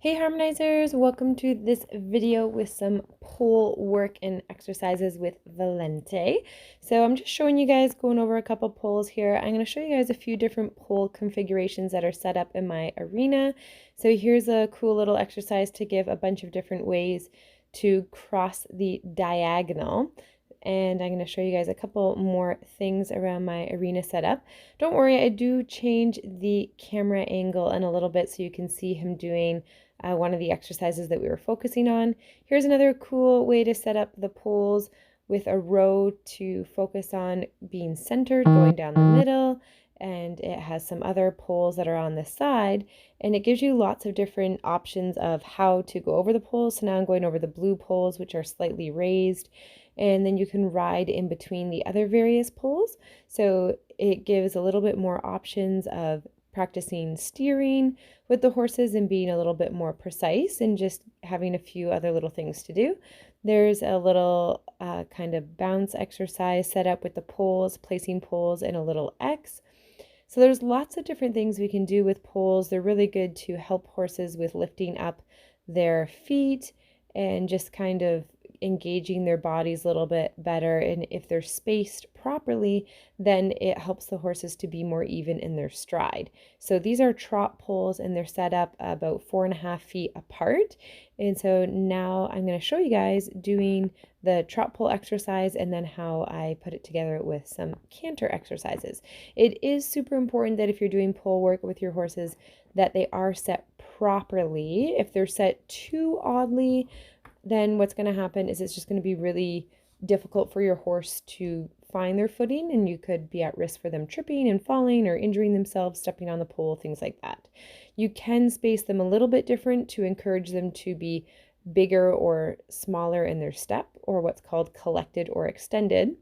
Hey harmonizers, welcome to this video with some pole work and exercises with Valiente. So I'm just showing you guys, going over a couple poles here. I'm going to show you guys a few different pole configurations that are set up in my arena. So here's a cool little exercise to give a bunch of different ways to cross the diagonal. And I'm going to show you guys a couple more things around my arena setup. Don't worry, I do change the camera angle in a little bit so you can see him doing one of the exercises that we were focusing on. Here's another cool way to set up the poles with a row to focus on being centered, going down the middle, and it has some other poles that are on the side, and it gives you lots of different options of how to go over the poles. So now I'm going over the blue poles, which are slightly raised, and then you can ride in between the other various poles. So it gives a little bit more options of practicing steering with the horses and being a little bit more precise and just having a few other little things to do. There's a little kind of bounce exercise set up with the poles, placing poles in a little X. So there's lots of different things we can do with poles. They're really good to help horses with lifting up their feet and just kind of engaging their bodies a little bit better. And if they're spaced properly, then it helps the horses to be more even in their stride. So these are trot poles and they're set up about 4.5 feet apart. And so now I'm going to show you guys doing the trot pole exercise and then how I put it together with some canter exercises. It is super important that if you're doing pole work with your horses that they are set properly. If they're set too oddly, then what's going to happen is it's just going to be really difficult for your horse to find their footing, and you could be at risk for them tripping and falling or injuring themselves, stepping on the pole, things like that. You can space them a little bit different to encourage them to be bigger or smaller in their step, or what's called collected or extended.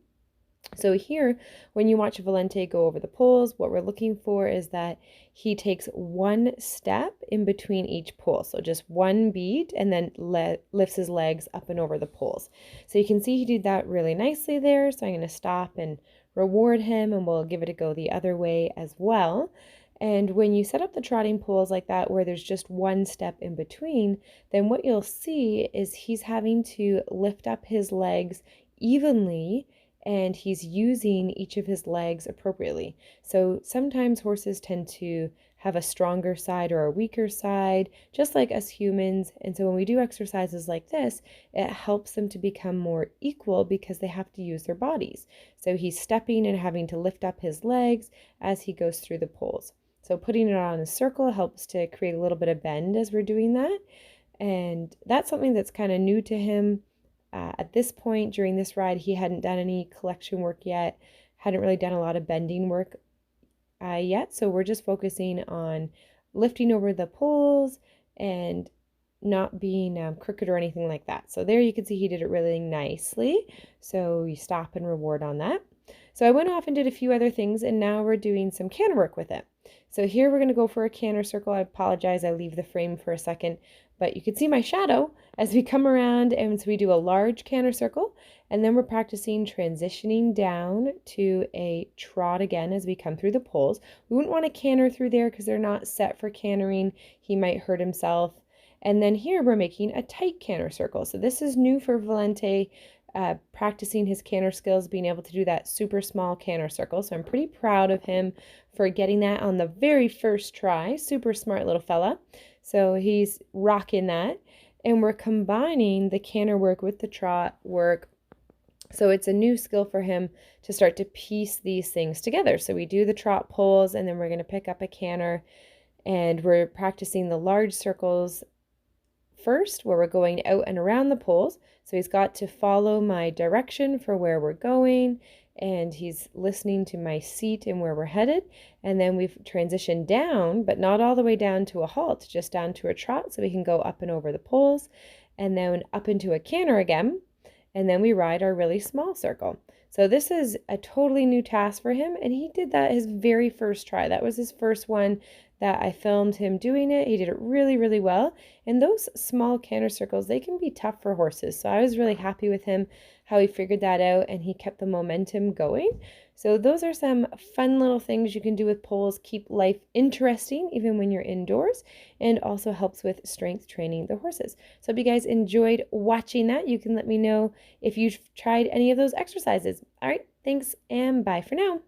So here, when you watch Valiente go over the poles, what we're looking for is that he takes one step in between each pole. So just one beat and then lifts his legs up and over the poles. So you can see he did that really nicely there. So I'm going to stop and reward him, and we'll give it a go the other way as well. And when you set up the trotting poles like that, where there's just one step in between, then what you'll see is he's having to lift up his legs evenly, and he's using each of his legs appropriately. So sometimes horses tend to have a stronger side or a weaker side, just like us humans. And so when we do exercises like this, it helps them to become more equal because they have to use their bodies. So he's stepping and having to lift up his legs as he goes through the poles. So putting it on a circle helps to create a little bit of bend as we're doing that. And that's something that's kind of new to him. At this point during this ride, he hadn't done any collection work yet, hadn't really done a lot of bending work yet. So we're just focusing on lifting over the poles and not being crooked or anything like that. So there you can see he did it really nicely. So you stop and reward on that. So I went off and did a few other things, and now we're doing some canter work with it. So here we're going to go for a canter circle. I apologize, I leave the frame for a second, but you can see my shadow as we come around, and so we do a large canter circle, and then we're practicing transitioning down to a trot again as we come through the poles. We wouldn't want to canter through there because they're not set for cantering. He might hurt himself. And then here we're making a tight canter circle. So this is new for Valiente, practicing his canter skills, being able to do that super small canter circle. So I'm pretty proud of him for getting that on the very first try. Super smart little fella. So he's rocking that. And we're combining the canter work with the trot work. So it's a new skill for him to start to piece these things together. So we do the trot poles, and then we're going to pick up a canter, and we're practicing the large circles first, where we're going out and around the poles. So he's got to follow my direction for where we're going, and he's listening to my seat and where we're headed. And then we've transitioned down, but not all the way down to a halt, just down to a trot so we can go up and over the poles, and then up into a canter again, and then we ride our really small circle. So this is a totally new task for him, and he did that his very first try. That was his first one that I filmed him doing it. He did it really, really well. And those small canter circles, they can be tough for horses. So I was really happy with him, how he figured that out, and he kept the momentum going. So those are some fun little things you can do with poles. Keep life interesting even when you're indoors, and also helps with strength training the horses. So if you guys enjoyed watching that, you can let me know if you've tried any of those exercises. All right, thanks and bye for now.